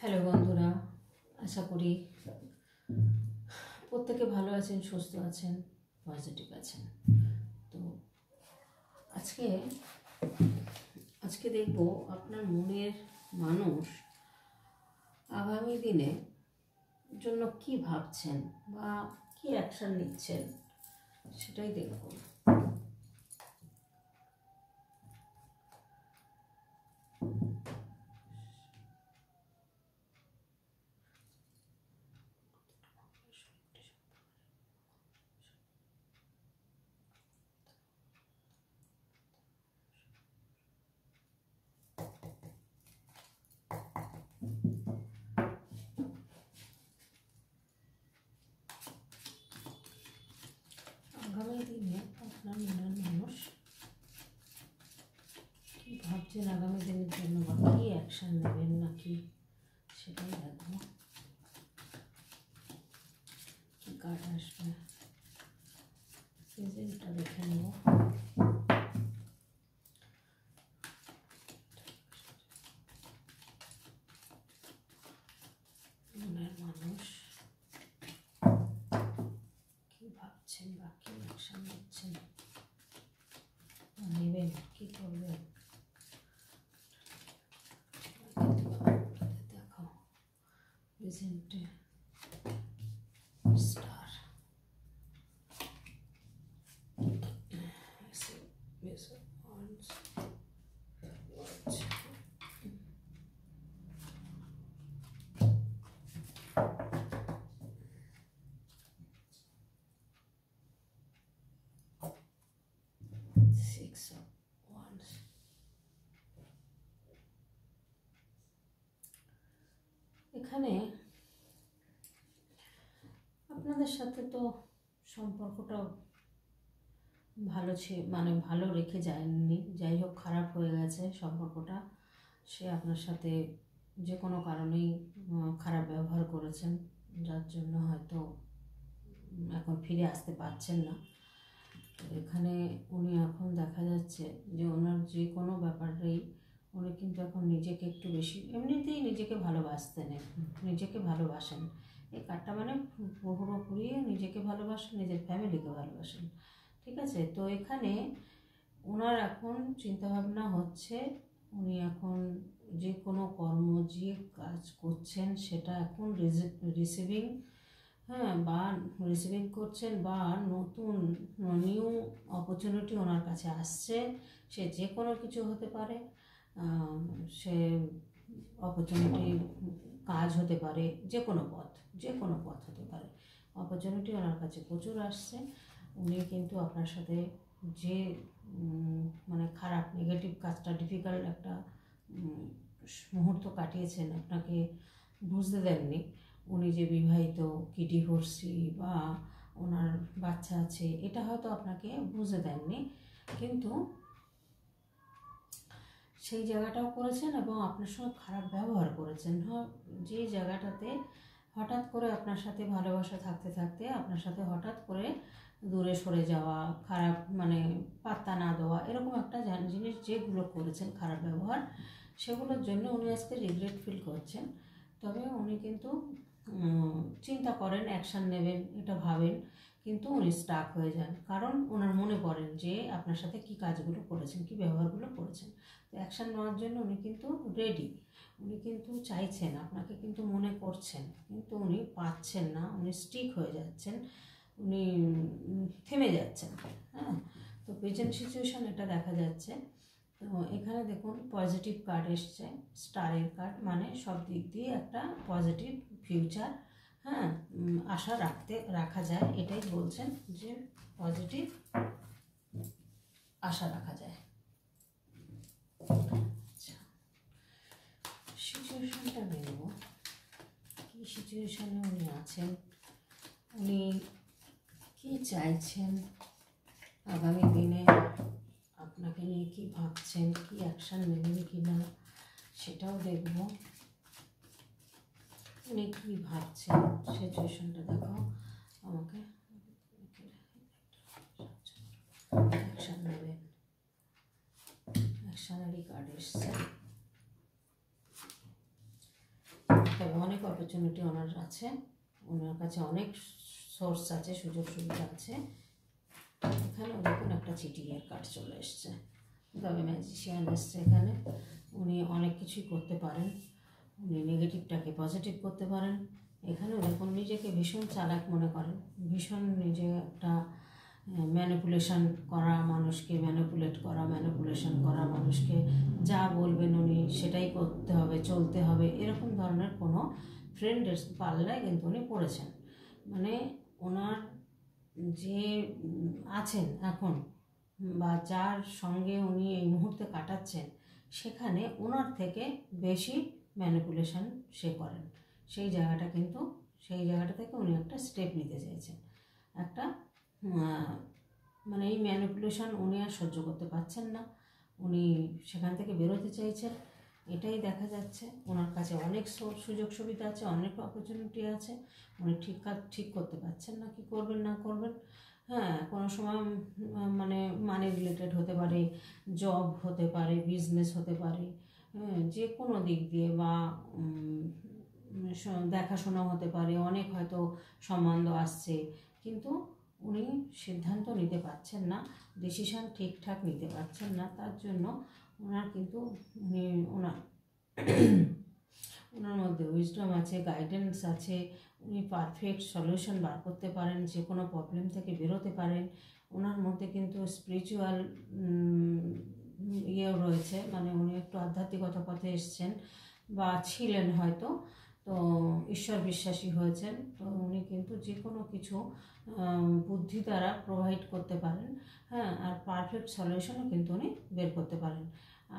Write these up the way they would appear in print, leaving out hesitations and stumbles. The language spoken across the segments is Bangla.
হ্যালো বন্ধুরা, আশা করি প্রত্যেকে ভালো আছেন, সুস্থ আছেন, পজিটিভ আছেন। তো আজকে দেখব আপনার মনের মানুষ আগামী দিনে জন্য কি ভাবছেন বা কি অ্যাকশন নিচ্ছেন, সেটাই দেখব। আগামী দিনে আপনার মনের মানুষ কি ভাবছেন আগামী দিনের জন্য, বা কি অ্যাকশন নেবেন নাকি, সেটাই দেখবো। কি কার্ড আসবে প্রেজেন্টটা দেখে নেব। মনের মানুষ কি ভাবছেন বা কি অ্যাকশন নিচ্ছেন, নেবেন, কি করবেন, দেখো প্রেজেন্টে স্টার, এখানে আপনাদের সাথে তো সম্পর্কটা ভালো মানে ভালো রেখে যায়নি, যাই হোক খারাপ হয়ে গেছে সম্পর্কটা। সে আপনার সাথে যে কোনো কারণেই খারাপ ব্যবহার করেছেন, যার জন্য হয়তো এখন ফিরে আসতে পারছেন না। এখানে উনি এখন দেখা যাচ্ছে যে ওনার যে কোনো ব্যাপারেই উনি কিন্তু এখন নিজেকে একটু বেশি, এমনিতেই নিজেকে ভালোবাসেন। এই কার্ডটা মানে পুরোপুরি নিজেকে ভালোবাসেন, নিজের ফ্যামিলিকে ভালোবাসেন, ঠিক আছে। তো এখানে ওনার এখন চিন্তাভাবনা হচ্ছে উনি এখন যে কোনো কর্ম, যে কাজ করছেন সেটা এখন রিসিভিং করছেন, বা নতুন নিউ অপরচুনিটি ওনার কাছে আসছে। সে যে কোনো কিছু হতে পারে, সে অপরচুনিটি কাজ হতে পারে, যে কোনো পথ হতে পারে। অপরচুনিটি ওনার কাছে প্রচুর আসছে। উনি কিন্তু আপনার সাথে যে মানে খারাপ নেগেটিভ কাজটা, ডিফিকাল্ট একটা মুহূর্ত কাটিয়েছেন, আপনাকে বুঝতে দেননি। উনি যে বিবাহিত, কি ডিভোর্সি, বা ওনার বাচ্চা আছে, এটা হয়তো আপনাকে বুঝতে দেননি, কিন্তু সেই জায়গাটাও করেছেন এবং আপনার সঙ্গে খারাপ ব্যবহার করেছেন। যে জায়গাটাতে হঠাৎ করে আপনার সাথে ভালোবাসা থাকতে থাকতে আপনার সাথে হঠাৎ করে দূরে সরে যাওয়া, খারাপ মানে পাত্তা না দেওয়া, এরকম একটা জিনিস যেগুলো করেছেন খারাপ ব্যবহার, সেগুলোর জন্য উনি আজকে রিগ্রেট ফিল করছেন। তবে উনি কিন্তু চিন্তা করেন, অ্যাকশান নেবেন, এটা ভাবেন, কিন্তু উনি স্টাক হয়ে যান, কারণ ওনার মনে পড়েন যে আপনার সাথে কি কাজগুলো করেছেন, কি ব্যবহারগুলো করেছেন। তো অ্যাকশান নেওয়ার জন্য উনি কিন্তু রেডি, উনি কিন্তু চাইছেন, আপনাকে কিন্তু মনে করছেন, কিন্তু উনি পাচ্ছেন না, উনি স্টিক হয়ে যাচ্ছেন, উনি থেমে যাচ্ছেন। হ্যাঁ, তো প্রেজেন্ট সিচুয়েশান এটা দেখা যাচ্ছে। তো এখানে দেখুন পজিটিভ কার্ড এসছে, স্টারের কার্ড, মানে সব দিক দিয়ে একটা পজিটিভ ফিউচার, হ্যাঁ, আশা রাখা যায়, এটাই বলছেন যে পজিটিভ আশা রাখা যায়। আচ্ছা, সিচুয়েশনটা নেব, কি সিচুয়েশনে উনি আছেন, উনি কি চাইছেন আগামী দিনে, আপনাকে নিয়ে কি ভাবছেন, কি অ্যাকশান নেবেন কি না, সেটাও দেখব। উনি কী ভাবছেন, সিচুয়েশনটা দেখাও আমাকে। অ্যাকশান নেবেন, অ্যাকশানেরই কার্ড এসছে। তো অনেক অপরচুনিটি ওনার আছে, ওনার কাছে অনেক সোর্স আছে, সুযোগ সুবিধা আছে। এখানেও দেখুন একটা চিটিংয়ের কার্ড চলে এসছে, তবে ম্যাজিশিয়ান এসছে এখানে। উনি অনেক কিছুই করতে পারেন, উনি নেগেটিভটাকে পজিটিভ করতে পারেন। এখানেও দেখুন নিজেকে ভীষণ চালাক মনে করেন, ভীষণ নিজে একটা ম্যানিপুলেশন করা, মানুষকে ম্যানিপুলেট করা, ম্যানিপুলেশন করা, মানুষকে যা বলবেন উনি সেটাই করতে হবে, চলতে হবে, এরকম ধরনের কোনো ফ্রেন্ডের পাল্লায় কিন্তু উনি পড়েছেন। মানে ওনার যে আছেন এখন বা যার সঙ্গে উনি এই মুহূর্তে কাটাচ্ছেন, সেখানে ওনার থেকে বেশি ম্যানিপুলেশন সে করেন। সেই জায়গাটা থেকে উনি একটা স্টেপ নিতে চাইছেন, একটা মানে এই ম্যানিপুলেশন উনি আর সহ্য করতে পারছেন না, উনি সেখান থেকে বেরোতে চাইছেন। এটাই দেখা যাচ্ছে। ওনার কাছে অনেক সুযোগ সুবিধা আছে, অনেক অপরচুনিটি আছে, উনি ঠিক করতে পারছেন না কি করবেন না করবেন। হ্যাঁ, কোনো সময় মানে মানি রিলেটেড হতে পারে, জব হতে পারে, বিজনেস হতে পারে, যে কোনো দিক দিয়ে, বা দেখাশোনা হতে পারে, অনেক হয়তো সম্বন্ধ আসছে, কিন্তু উনি সিদ্ধান্ত নিতে পারছেন না, ডিসিশান ঠিকঠাক নিতে পারছেন না। তার জন্য ওনার কিন্তু ওনার মধ্যে উইজডম আছে, গাইডেন্স আছে, উনি পারফেক্ট সলিউশন বার করতে পারেন, যে কোনো প্রবলেম থেকে বেরোতে পারেন। ওনার মধ্যে কিন্তু স্পিরিচুয়াল ইয়েও রয়েছে, মানে উনি একটু আধ্যাত্মিকতা পথে এসছেন বা ছিলেন হয়তো, তো ঈশ্বর বিশ্বাসী হয়েছেন। তো উনি কিন্তু যে কোনো কিছু বুদ্ধি দ্বারা প্রোভাইড করতে পারেন, হ্যাঁ, আর পারফেক্ট সলিউশনও কিন্তু উনি বের করতে পারেন।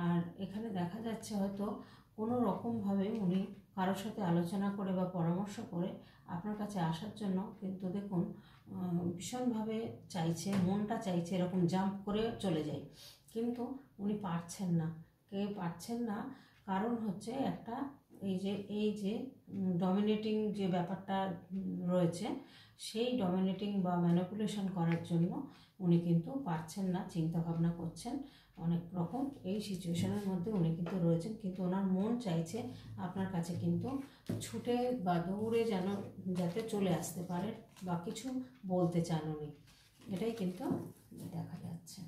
আর এখানে দেখা যাচ্ছে হয়তো কোনো রকমভাবে উনি কারোর সাথে আলোচনা করে বা পরামর্শ করে আপনার কাছে আসার জন্য কিন্তু দেখুন ভীষণভাবে চাইছে, মনটা চাইছে এরকম জাম্প করে চলে যায়, কিন্তু উনি পারছেন না। পারছেন না কারণ হচ্ছে একটা এই যে ডমিনেটিং যে ব্যাপারটা রয়েছে, সেই ডমিনেটিং বা ম্যানিপুলেশন করার জন্য উনি কিন্তু পারছেন না, চিন্তা ভাবনা করছেন অনেক রকম। এই সিচুয়েশনের মধ্যে উনি কিন্তু রয়েছেন, কিন্তু ওনার মন চাইছে আপনার কাছে কিন্তু ছুটে বা দৌড়ে যাতে চলে আসতে পারে বা কিছু বলতে চান উনি, এটাই কিন্তু দেখা যাচ্ছে।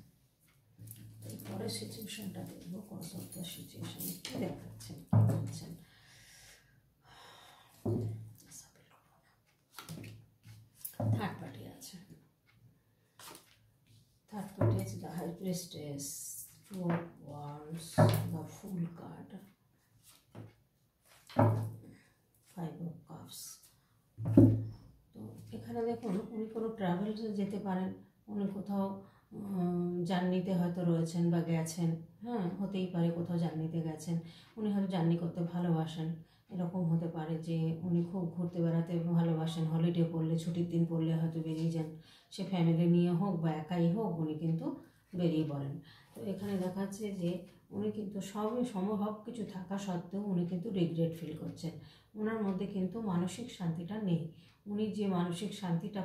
এরপরে সিচুয়েশনটা দেখবো, কত সিচুয়েশন কি দেখাচ্ছেন, কি বলছেন। থার্ড পার্টি আছে, থার্ড পার্টি আছে the high priestess, two of wands, the fool card, five of cups. তো এখানে দেখুন উনি কোনো ট্রাভেলসে যেতে পারেন, উনি কোথাও জার্নিতে হয়তো রয়েছেন বা গেছেন, হ্যাঁ, হতেই পারে কোথাও জার্নিতে গেছেন, উনি হয়তো জার্নি করতে ভালোবাসেন। এরকম হতে পারে যে উনি খুব ঘুরতে বেড়াতে ভালোবাসেন, হলিডে পড়লে, ছুটির দিন পড়লে হয়তো বেরিয়ে যান, সে ফ্যামিলি নিয়ে হোক বা একাই হোক, উনি কিন্তু বেরিয়ে পড়েন। তো এখানে দেখাচ্ছে যে উনি কিন্তু সমভাব কিছু থাকা সত্ত্বেও উনি কিন্তু রিগ্রেট ফিল করছেন, ওনার মধ্যে কিন্তু মানসিক শান্তিটা নেই। উনি যে মানসিক শান্তিটা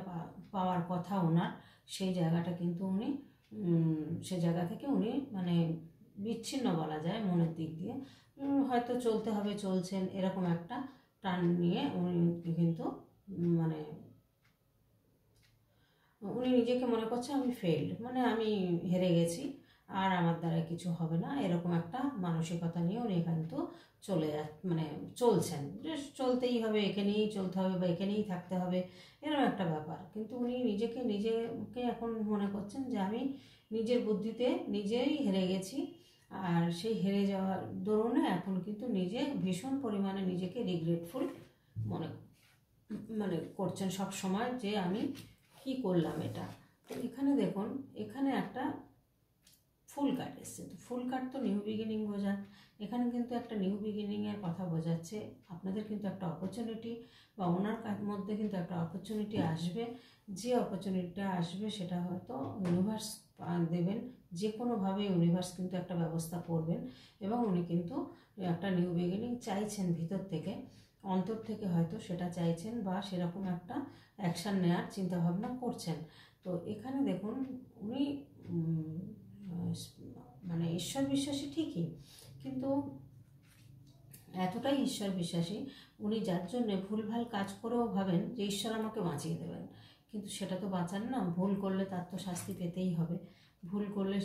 পাওয়ার কথা ওনার, সেই জায়গাটা কিন্তু উনি সে জায়গা থেকে উনি মানে বিচ্ছিন্ন বলা যায় মনের দিক দিয়ে, হয়তো চলতে হবে, চলছেন, এরকম একটা টান নিয়ে উনি কিন্তু মানে উনি নিজেকে মনে করছে আমি ফেইল্ড, মানে আমি হেরে গেছি, আর আমার দ্বারা কিছু হবে না, এরকম একটা মানসিকতা নিয়ে উনি কিন্তু মানে চলছেন, যে চলতেই হবে, একে নিয়েই চলতে হবে বা একে নিয়েই থাকতে হবে, এরকম একটা ব্যাপার। কিন্তু উনি নিজেকে এখন মনে করছেন যে আমি নিজের বুদ্ধিতে নিজেই হেরে গেছি, আর সেই হেরে যাওয়ার দরুনে এখন কিন্তু নিজে ভীষণ পরিমাণে নিজেকে রিগ্রেটফুল মানে করছেন সব সময়, যে আমি কি করলাম এটা। তো এখানে দেখুন, এখানে একটা ফুল কার্ড এসছে, তো ফুল কার্ড তো নিউ বিগিনিং বোঝায়, এখানে কিন্তু একটা নিউ বিগিনিংয়ের কথা বোঝাচ্ছে। আপনাদের কিন্তু একটা অপরচুনিটি বা ওনার মধ্যে কিন্তু একটা অপরচুনিটি আসবে, যে অপরচুনিটিটা আসবে সেটা হয়তো ইউনিভার্স দেবেন, যে কোনোভাবে ইউনিভার্স কিন্তু একটা ব্যবস্থা করবেন, এবং উনি কিন্তু একটা নিউ বিগিনিং চাইছেন ভিতর থেকে, অন্তর থেকে হয়তো সেটা চাইছেন, বা সেরকম একটা অ্যাকশান নেওয়ার চিন্তাভাবনা করছেন। তো এখানে দেখুন উনি মানে ঈশ্বর বিশ্বাসী ঠিকই, কিন্তু এতটাই ঈশ্বর বিশ্বাসী, উনি যার জন্যে ভুলভাল কাজ করেও ভাবেন যে ঈশ্বর আমাকে বাঁচিয়ে দেবেন, কিন্তু সেটা তো বাঁচান না। ভুল করলে তার তো শাস্তি পেতেই হবে, ভুল করলে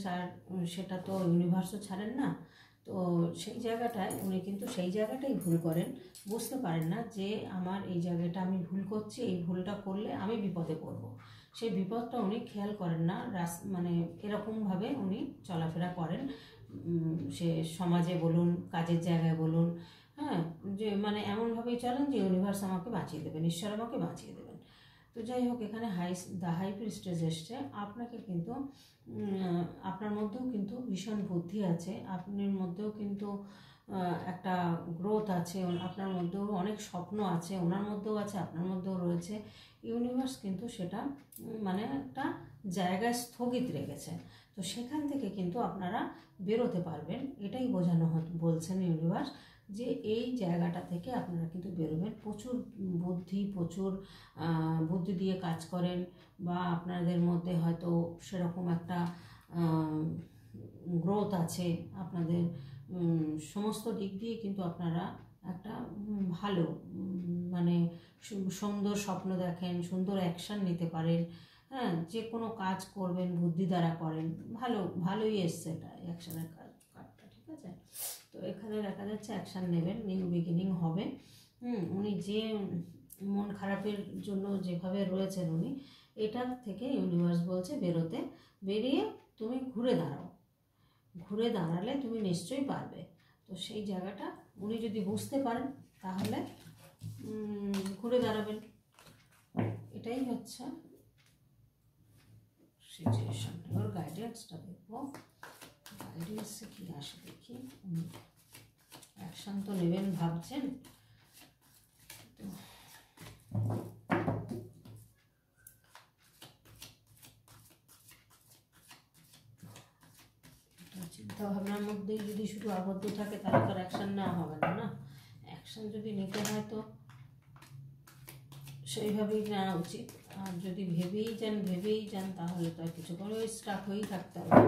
সেটা তো ইউনিভার্সও ছাড়েন না। তো সেই জায়গাটায় উনি কিন্তু সেই জায়গাটাই ভুল করেন, বুঝতে পারেন না যে আমার এই জায়গাটা আমি ভুল করছি, এই ভুলটা করলে আমি বিপদে পড়ব। সেই বিপদটা উনি খেয়াল করেন না, মানে এরকমভাবে উনি চলাফেরা করেন। সে সমাজে বলুন, কাজের জায়গায় বলুন, হ্যাঁ, যে মানে এমনভাবেই চলেন যে ইউনিভার্স আমাকে বাঁচিয়ে দেবেন, ঈশ্বর আমাকে বাঁচিয়ে দেবেন। তো যাই হোক, এখানে দ্য হাই প্রিস্টেস এসছে। আপনাকে কিন্তু আপনার মধ্যেও কিন্তু ভীষণ বুদ্ধি আছে, আপনার মধ্যেও কিন্তু একটা গ্রোথ আছে, আপনার মধ্যেও অনেক স্বপ্ন আছে, ওনার মধ্যেও আছে, আপনার মধ্যেও রয়েছে। ইউনিভার্স কিন্তু সেটা মানে একটা জায়গায় স্থগিত রেখেছে। তো সেখান থেকে কিন্তু আপনারা বেরোতে পারবেন, এটাই বোঝানো বলছেন ইউনিভার্স, যে এই জায়গাটা থেকে আপনারা কিন্তু বেরোবেন। প্রচুর বুদ্ধি দিয়ে কাজ করেন, বা আপনাদের মধ্যে হয়তো সেরকম একটা গ্রোথ আছে, আপনাদের সমস্ত দিক দিয়ে কিন্তু আপনারা একটা ভালো মানে সুন্দর স্বপ্ন দেখেন, সুন্দর অ্যাকশান নিতে পারেন। হ্যাঁ, যে কোনো কাজ করবেন বুদ্ধি দ্বারা করেন, ভালোই এসছে এটা অ্যাকশানের কার্ডটা, ঠিক আছে। তো এখানে দেখা যাচ্ছে অ্যাকশান নেবেন, নিউ বিগিনিং হবে। উনি যে মন খারাপের জন্য যেভাবে রয়েছেন উনি, এটা থেকে ইউনিভার্স বলছে বেরোতে, বেরিয়ে তুমি ঘুরে দাঁড়ালে তুমি নিশ্চয়ই পারবে। তো সেই জায়গাটা উনি যদি বুঝতে পারেন তাহলে ঘুরে দাঁড়াবেন, এটাই হচ্ছে সিচুয়েশন। এবার গাইডেন্সটা দেখবো, গাইডেন্সে কি আসে দেখি। অ্যাকশন তো নেবেন ভাবছেন, তো চিন্তা ভাবনার মধ্যেই যদি শুধু আবদ্ধ থাকে তাহলে তো অ্যাকশন নেওয়া হবে না। অ্যাকশন যদি নিতে হয় তো সেইভাবেই নেওয়া উচিত। আর যদি ভেবেই যান তাহলে তো আর কিছু করে স্টাক হয়েই থাকতে হবে।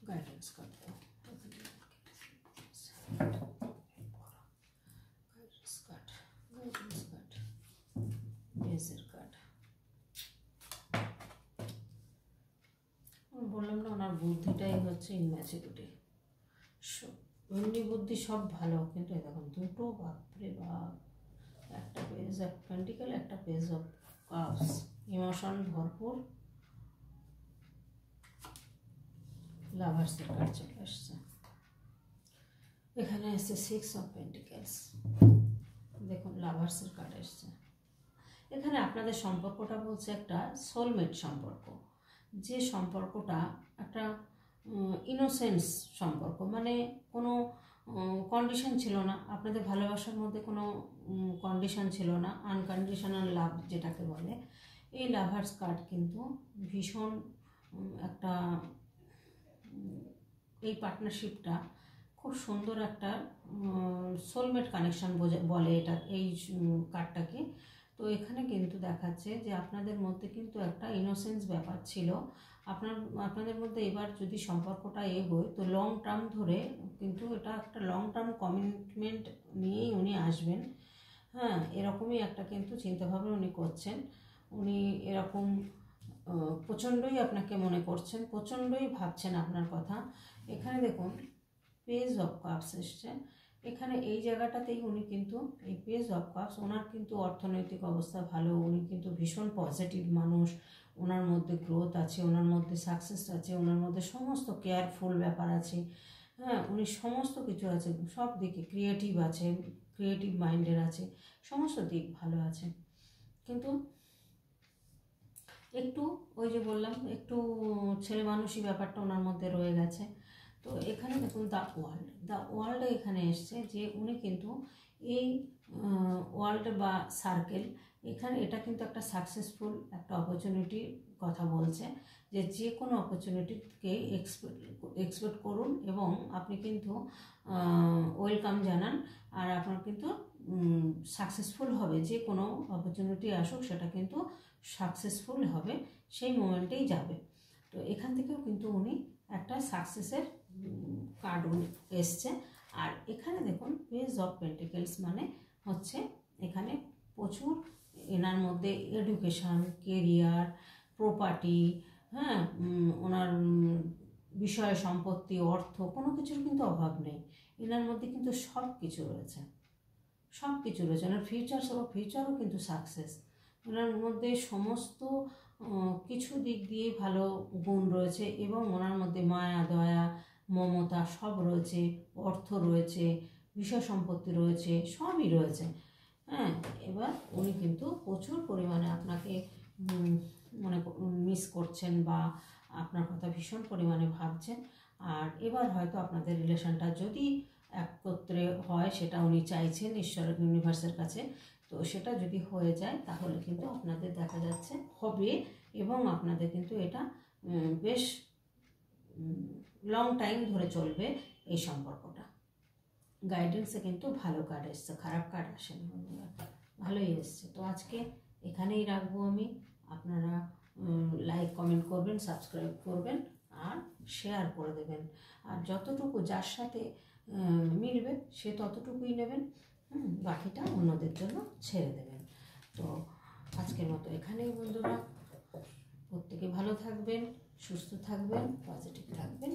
গাইডেন্স কার্ড দাও, বললাম না ওনার বুদ্ধিটাই হচ্ছে ইম্যাচুরিটি। এমনি বুদ্ধি সব ভালো, কিন্তু দেখুন দুটো, বাপরে বাপ, একটা পেজ অফ পেন্টিকেল, একটা পেজ অফ কাপস, ইমোশন ভরপুর। লাভার্সের কার্ড চলে আসছে, এখানে এসছে সিক্স অফ পেন্টিকেলস। দেখুন লাভার্সের কার্ড এসছে। এখানে আপনাদের সম্পর্কটা বলছে একটা সোলমেট সম্পর্ক, যে সম্পর্কটা একটা ইনোসেন্স সম্পর্ক, মানে কোনো কন্ডিশন ছিল না আপনাদের ভালোবাসার মধ্যে, কোনো কন্ডিশন ছিল না, আনকন্ডিশনাল লাভ যেটাকে বলে। এই লাভার্স কার্ড কিন্তু ভীষণ একটা, এই পার্টনারশিপটা খুব সুন্দর একটা সোলমেট কানেকশন বলে এটা, এই কার্ডটাকে। তো এখানে কিন্তু দেখাচ্ছে যে আপনাদের মধ্যে কিন্তু একটা ইনোসেন্স ব্যাপার ছিল, আপনাদের মধ্যে। এবার যদি সম্পর্কটা এগোয় তো লং টার্ম ধরে কিন্তু এটা একটা লং টার্ম কমিটমেন্ট নিয়েই উনি আসবেন। হ্যাঁ, এরকমই একটা কিন্তু চিন্তাভাবনা উনি করছেন। উনি এরকম প্রচণ্ডই আপনাকে মনে করছেন, প্রচণ্ডই ভাবছেন আপনার কথা। এখানে দেখুন পেজ অফ কাপস এসছে, এখানে এই জায়গাটাতেই উনি কিন্তু এই পেজ অফ কাপস, ওনার কিন্তু অর্থনৈতিক অবস্থা ভালো, উনি কিন্তু ভীষণ পজিটিভ মানুষ, ওনার মধ্যে গ্রোথ আছে, ওনার মধ্যে সাকসেস আছে, ওনার মধ্যে সমস্ত কেয়ারফুল ব্যাপার আছে। হ্যাঁ, উনি সমস্ত কিছু আছে, সব দিকে ক্রিয়েটিভ আছে, ক্রিয়েটিভ মাইন্ডের আছে, সমস্ত দিক ভালো আছে। কিন্তু একটু ওই যে বললাম একটু ছেলে মানুষই ব্যাপারটা ওনার মধ্যে রয়ে গেছে। তো এখানে দেখুন দ্য ওয়ার্ল্ডে এখানে এসছে, যে উনি কিন্তু এই ওয়ার্ল্ড বা সার্কেল, এখানে এটা কিন্তু একটা সাকসেসফুল একটা অপরচুনিটির কথা বলছে, যে কোনো অপরচুনিটিকে এক্সপেক্ট করুন এবং আপনি কিন্তু ওয়েলকাম জানান, আর আপনার কিন্তু সাকসেসফুল হবে। যে কোনো অপরচুনিটি আসুক সেটা কিন্তু সাকসেসফুল হবে, সেই মোমেন্টেই যাবে। তো এখান থেকেও কিন্তু উনি একটা সাকসেসের কার্ড এসছে। আর এখানে দেখুন পেজ অফ পেন্টিকেলস মানে হচ্ছে এখানে প্রচুর এনার মধ্যে এডুকেশন, কেরিয়ার, প্রপার্টি, হ্যাঁ, ওনার বিষয় সম্পত্তি, অর্থ, কোনো কিছুর কিন্তু অভাব নেই। এনার মধ্যে কিন্তু সব কিছু রয়েছে, সব কিছু রয়েছে। ওনার ফিউচারও কিন্তু সাকসেস। ওনার মধ্যে সমস্ত কিছু দিক দিয়ে ভালো গুণ রয়েছে এবং ওনার মধ্যে মায়া, দয়া, মমতা সব রয়েছে, অর্থ রয়েছে, বিষয় সম্পত্তি রয়েছে, সবই রয়েছে। হ্যাঁ, এবার উনি কিন্তু প্রচুর পরিমাণে আপনাকে মিস করছেন বা আপনার কথা ভীষণ পরিমাণে ভাবছেন। আর এবার হয়তো আপনাদের রিলেশনটা যদি একত্রে হয়, সেটা উনি চাইছেন ঈশ্বরের, ইউনিভার্সের কাছে। তো সেটা যদি হয়ে যায় তাহলে কিন্তু আপনাদের দেখা যাচ্ছে হবে এবং আপনাদের কিন্তু এটা বেশ লং টাইম ধরে চলবে এই সম্পর্কটা। গাইডেন্সে কিন্তু ভালো কার্ড এসছে, খারাপ কার্ড আসেনি বন্ধুরা, ভালোই এসছে। তো আজকে এখানেই রাখবো আমি। আপনারা লাইক, কমেন্ট করবেন, সাবস্ক্রাইব করবেন আর শেয়ার করে দেবেন। আর যতটুকু যার সাথে মিলবে সে ততটুকুই নেবেন, বাকিটা অন্যদের জন্য ছেড়ে দেবেন। তো আজকের মতো এখানেই বন্ধুরা, প্রত্যেকে ভালো থাকবেন, সুস্থ থাকবেন, পজিটিভ থাকবেন।